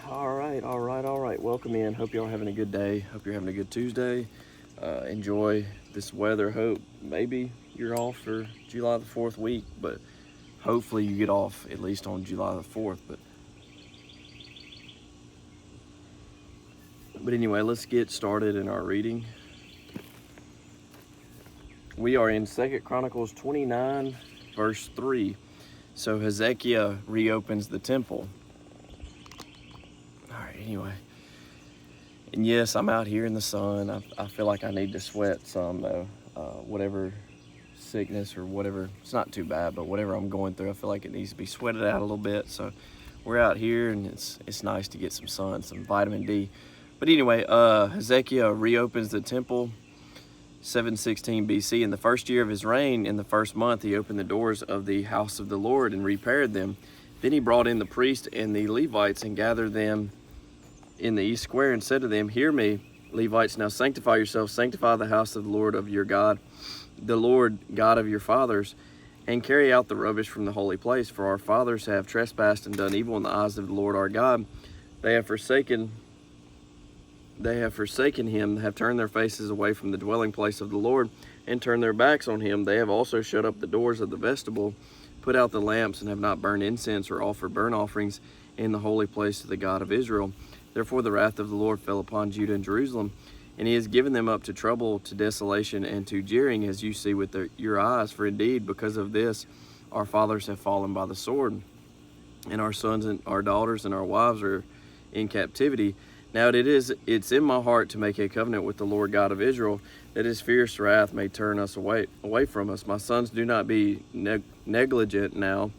All right. Welcome in. Hope y'all having a good day. Hope you're having a good Tuesday. Enjoy this weather. Hope maybe you're off for July the 4th week, but hopefully you get off at least on July the 4th. But anyway, let's get started in our reading. We are in 2 Chronicles 29, verse 3. So Hezekiah reopens the temple. All right, anyway. And yes, I'm out here in the sun. I feel like I need to sweat some, though. Whatever sickness or whatever, it's not too bad, but whatever I'm going through, I feel like it needs to be sweated out a little bit. So we're out here, and it's nice to get some sun, some vitamin D. But anyway, Hezekiah reopens the temple, 716 BC. In the first year of his reign, in the first month, he opened the doors of the house of the Lord and repaired them. Then he brought in the priests and the Levites and gathered them in the east square and said to them, "Hear me, Levites, now sanctify yourselves, sanctify the house of the Lord of your God, the Lord God of your fathers, and carry out the rubbish from the holy place. For our fathers have trespassed and done evil in the eyes of the Lord our God. They have forsaken him, have turned their faces away from the dwelling place of the Lord, and turned their backs on him. They have also shut up the doors of the vestibule, put out the lamps, and have not burned incense or offered burnt offerings in the holy place of the God of Israel. Therefore the wrath of the Lord fell upon Judah and Jerusalem, and he has given them up to trouble, to desolation, and to jeering, as you see with your eyes. For indeed, because of this, our fathers have fallen by the sword, and our sons and our daughters and our wives are in captivity. Now it's in my heart to make a covenant with the Lord God of Israel, that his fierce wrath may turn us away from us. My sons, do not be negligent now,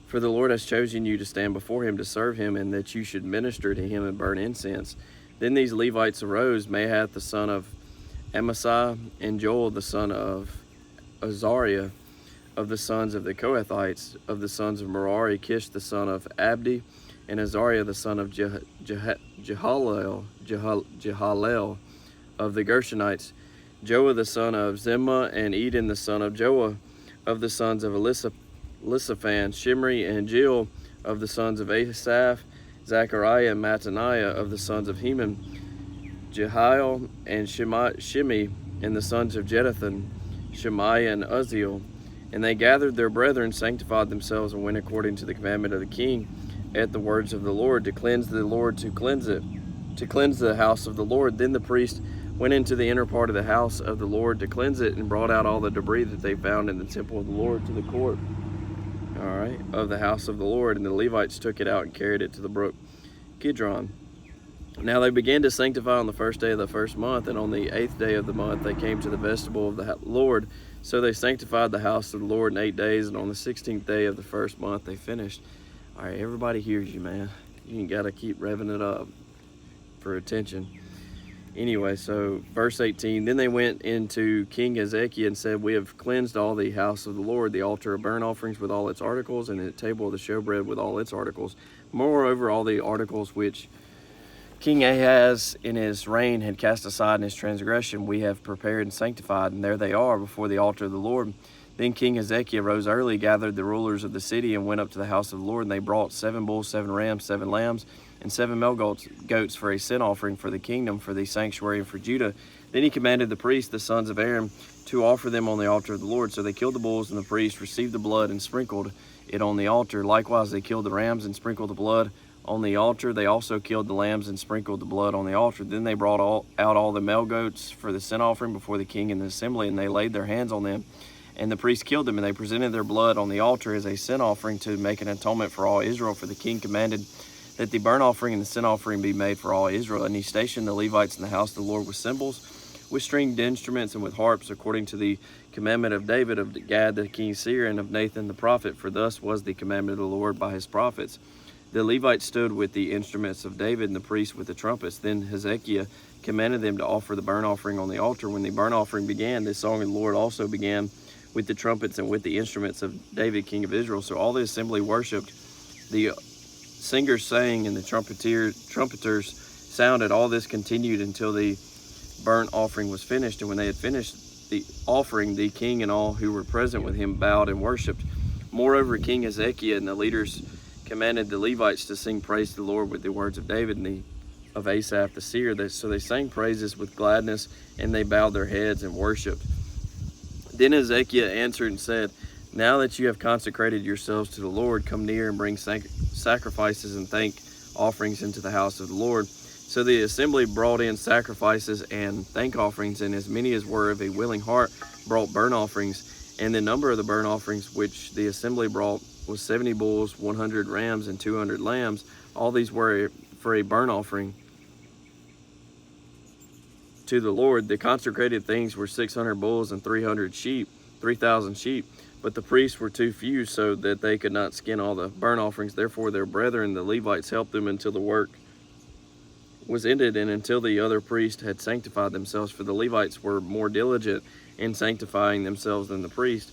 for the Lord has chosen you to stand before him to serve him, and that you should minister to him and burn incense." Then these Levites arose, Mahath the son of Amasai, and Joel the son of Azariah, of the sons of the Kohathites, of the sons of Merari, Kish the son of Abdi, and Azariah the son of Jehalel of the Gershonites, Joah the son of Zimmah, and Eden the son of Joah, of the sons of Elisaphan, Shimri and Jill, of the sons of Asaph, Zechariah and Mattaniah, of the sons of Heman, Jehiel and Shimi, and the sons of Jeduthun, Shemaiah and Uzziel. And they gathered their brethren, sanctified themselves, and went according to the commandment of the king, at the words of the Lord, to cleanse the Lord, to cleanse the house of the Lord. Then the priest went into the inner part of the house of the Lord to cleanse it, and brought out all the debris that they found in the temple of the Lord to the court, of the house of the Lord. And the Levites took it out and carried it to the brook Kidron. Now they began to sanctify on the first day of the first month, and on the 8th day of the month they came to the vestibule of the Lord. So they sanctified the house of the Lord in 8 days, and on the 16th day of the first month they finished. All right, everybody hears you, man. You got to keep revving it up for attention. Anyway, so verse 18, then they went into King Hezekiah and said, "We have cleansed all the house of the Lord, the altar of burnt offerings with all its articles, and the table of the showbread with all its articles. Moreover, all the articles which King Ahaz in his reign had cast aside in his transgression, we have prepared and sanctified, and there they are before the altar of the Lord." Then King Hezekiah rose early, gathered the rulers of the city, and went up to the house of the Lord. And they brought 7 bulls, 7 rams, 7 lambs, and 7 male goats for a sin offering for the kingdom, for the sanctuary, and for Judah. Then he commanded the priests, the sons of Aaron, to offer them on the altar of the Lord. So they killed the bulls, and the priests received the blood and sprinkled it on the altar. Likewise they killed the rams and sprinkled the blood on the altar. They also killed the lambs and sprinkled the blood on the altar. Then they brought out all the male goats for the sin offering before the king and the assembly, and they laid their hands on them. And the priests killed them, and they presented their blood on the altar as a sin offering to make an atonement for all Israel. For the king commanded that the burnt offering and the sin offering be made for all Israel. And he stationed the Levites in the house of the Lord with cymbals, with stringed instruments, and with harps, according to the commandment of David, of Gad the king's seer, and of Nathan the prophet. For thus was the commandment of the Lord by his prophets. The Levites stood with the instruments of David, and the priests with the trumpets. Then Hezekiah commanded them to offer the burnt offering on the altar. When the burnt offering began, the song of the Lord also began, with the trumpets and with the instruments of David, king of Israel. So all the assembly worshipped. The singers sang, and the trumpeters sounded. All this continued until the burnt offering was finished. And when they had finished the offering, the king and all who were present with him bowed and worshipped. Moreover, King Hezekiah and the leaders commanded the Levites to sing praise to the Lord with the words of David and of Asaph the seer. So they sang praises with gladness, and they bowed their heads and worshipped. Then Hezekiah answered and said, "Now that you have consecrated yourselves to the Lord, come near and bring sacrifices and thank offerings into the house of the Lord." So the assembly brought in sacrifices and thank offerings, and as many as were of a willing heart brought burnt offerings. And the number of the burnt offerings which the assembly brought was 70 bulls, 100 rams, and 200 lambs. All these were for a burnt offering to the Lord. The consecrated things were 600 bulls and 3,000 sheep. But the priests were too few, so that they could not skin all the burnt offerings. Therefore their brethren, the Levites, helped them until the work was ended, and until the other priests had sanctified themselves, for the Levites were more diligent in sanctifying themselves than the priests.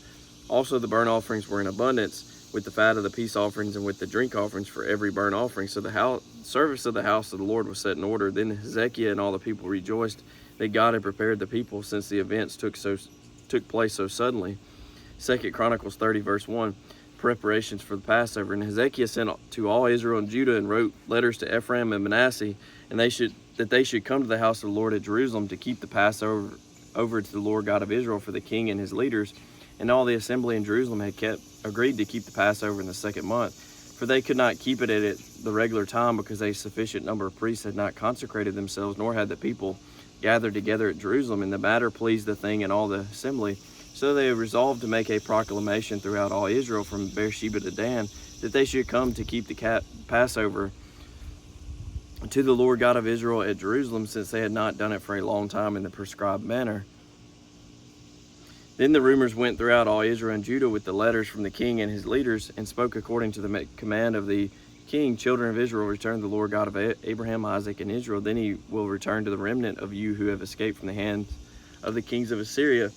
Also the burnt offerings were in abundance, with the fat of the peace offerings and with the drink offerings for every burnt offering. So the service of the house of the Lord was set in order. Then Hezekiah and all the people rejoiced that God had prepared the people, since the events took place so suddenly. 2 Chronicles 30 verse 1, preparations for the Passover. And Hezekiah sent to all Israel and Judah and wrote letters to Ephraim and Manasseh, and that they should come to the house of the Lord at Jerusalem to keep the Passover to the Lord God of Israel, for the king and his leaders. And all the assembly in Jerusalem had agreed to keep the Passover in the 2nd month, for they could not keep it at the regular time, because a sufficient number of priests had not consecrated themselves, nor had the people gathered together at Jerusalem. And the matter pleased the thing and all the assembly. So they resolved to make a proclamation throughout all Israel, from Beersheba to Dan, that they should come to keep the Passover to the Lord God of Israel at Jerusalem, since they had not done it for a long time in the prescribed manner. Then the rumors went throughout all Israel and Judah with the letters from the king and his leaders, and spoke according to the command of the king. Children of Israel, return to the Lord God of Abraham, Isaac, and Israel. Then he will return to the remnant of you who have escaped from the hands of the kings of Assyria.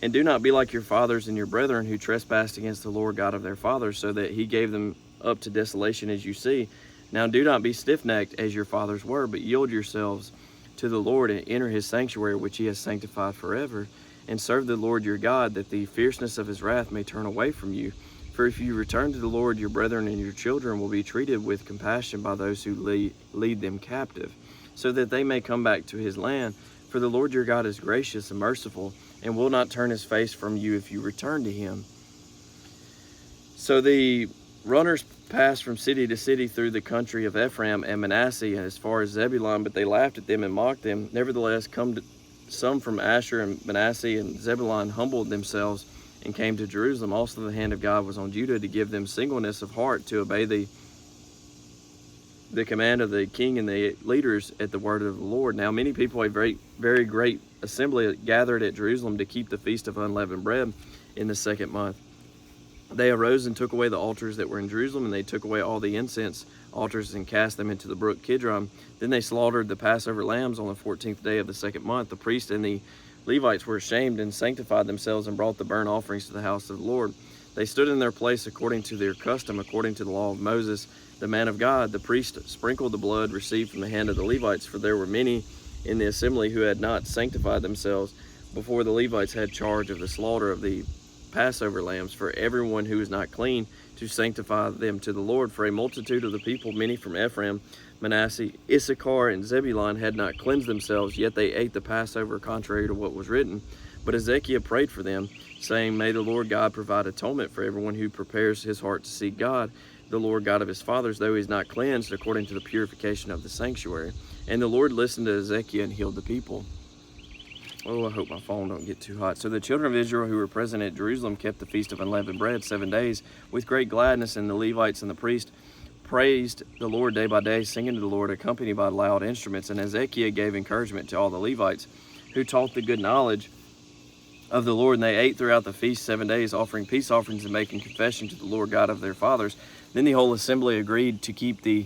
And do not be like your fathers and your brethren, who trespassed against the Lord God of their fathers, so that he gave them up to desolation, as you see. Now do not be stiff-necked as your fathers were, but yield yourselves to the Lord, and enter his sanctuary, which he has sanctified forever, and serve the Lord your God, that the fierceness of his wrath may turn away from you. For if you return to the Lord, your brethren and your children will be treated with compassion by those who lead them captive, so that they may come back to his land. For the Lord your God is gracious and merciful, and will not turn his face from you if you return to him. So the runners passed from city to city through the country of Ephraim and Manasseh, as far as Zebulun, but they laughed at them and mocked them. Nevertheless, some from Asher and Manasseh and Zebulun humbled themselves and came to Jerusalem. Also the hand of God was on Judah, to give them singleness of heart, to obey the command of the king and the leaders at the word of the Lord. Now many people, a very great assembly, gathered at Jerusalem to keep the feast of unleavened bread in the 2nd month. They arose and took away the altars that were in Jerusalem, and they took away all the incense altars and cast them into the brook Kidron. Then they slaughtered the Passover lambs on the 14th day of the 2nd month. The priests and the Levites were ashamed and sanctified themselves, and brought the burnt offerings to the house of the Lord. They stood in their place according to their custom, according to the law of Moses, the man of God. The priest sprinkled the blood received from the hand of the Levites, for there were many in the assembly who had not sanctified themselves before the Levites had charge of the slaughter of the Passover lambs, for everyone who is not clean, to sanctify them to the Lord. For a multitude of the people, many from Ephraim, Manasseh, Issachar, and Zebulun, had not cleansed themselves, yet they ate the Passover contrary to what was written. But Hezekiah prayed for them, saying, May the Lord God provide atonement for everyone who prepares his heart to seek God, the Lord God of his fathers, though he is not cleansed, according to the purification of the sanctuary. And the Lord listened to Hezekiah and healed the people. Oh, I hope my phone don't get too hot. So the children of Israel who were present at Jerusalem kept the feast of unleavened bread 7 days with great gladness, and the Levites and the priests praised the Lord day by day, singing to the Lord, accompanied by loud instruments. And Hezekiah gave encouragement to all the Levites, who taught the good knowledge of the Lord. And they ate throughout the feast 7 days, offering peace offerings and making confession to the Lord God of their fathers. Then the whole assembly agreed to keep the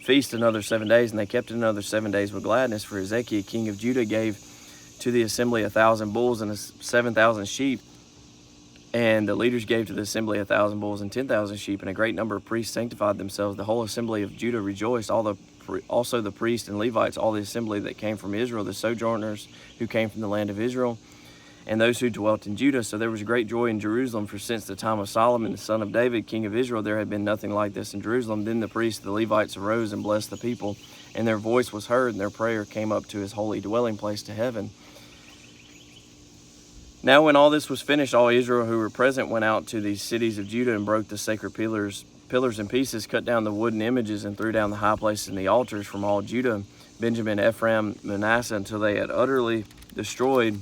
feast another 7 days, and they kept it another 7 days with gladness. For Hezekiah, king of Judah, gave to the assembly 1,000 bulls and 7,000 sheep, and the leaders gave to the assembly 1,000 bulls and 10,000 sheep, and a great number of priests sanctified themselves. The whole assembly of Judah rejoiced, also the priests and Levites, all the assembly that came from Israel, the sojourners who came from the land of Israel, and those who dwelt in Judah. So there was great joy in Jerusalem, for since the time of Solomon, the son of David, king of Israel, there had been nothing like this in Jerusalem. Then the priests, the Levites, arose and blessed the people, and their voice was heard, and their prayer came up to his holy dwelling place to heaven. Now when all this was finished, all Israel who were present went out to the cities of Judah and broke the sacred pillars in pieces, cut down the wooden images, and threw down the high places and the altars from all Judah, Benjamin, Ephraim, Manasseh, until they had utterly destroyed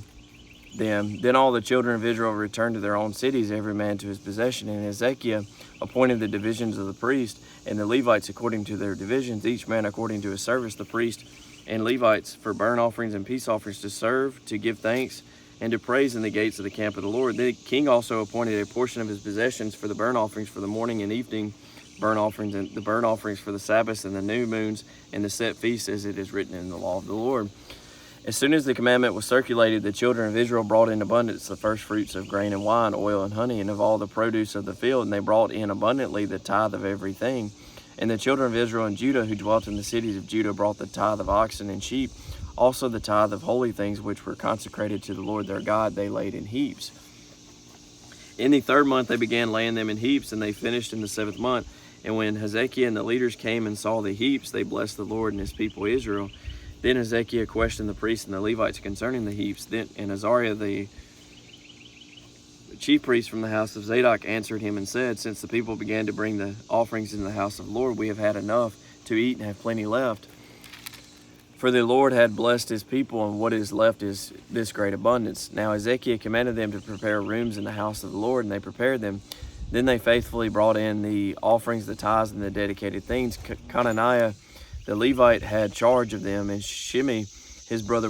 them. Then all the children of Israel returned to their own cities, every man to his possession. And Hezekiah appointed the divisions of the priest and the Levites according to their divisions, each man according to his service, the priest and Levites for burnt offerings and peace offerings, to serve, to give thanks, and to praise in the gates of the camp of the Lord. The king also appointed a portion of his possessions for the burnt offerings for the morning and evening burnt offerings, and the burnt offerings for the Sabbaths and the new moons and the set feasts, as it is written in the law of the Lord. As soon as the commandment was circulated, the children of Israel brought in abundance the first fruits of grain and wine, oil and honey, and of all the produce of the field, and they brought in abundantly the tithe of everything. And the children of Israel and Judah who dwelt in the cities of Judah brought the tithe of oxen and sheep, also the tithe of holy things which were consecrated to the Lord their God, they laid in heaps. In the 3rd month they began laying them in heaps, and they finished in the 7th month. And when Hezekiah and the leaders came and saw the heaps, they blessed the Lord and his people Israel. Then Hezekiah questioned the priests and the Levites concerning the heaps. And Azariah the chief priest from the house of Zadok answered him and said, Since the people began to bring the offerings in the house of the Lord, we have had enough to eat and have plenty left. For the Lord had blessed his people, and what is left is this great abundance. Now Hezekiah commanded them to prepare rooms in the house of the Lord, and they prepared them. Then they faithfully brought in the offerings, the tithes, and the dedicated things. Conaniah the Levite had charge of them, and Shimei his brother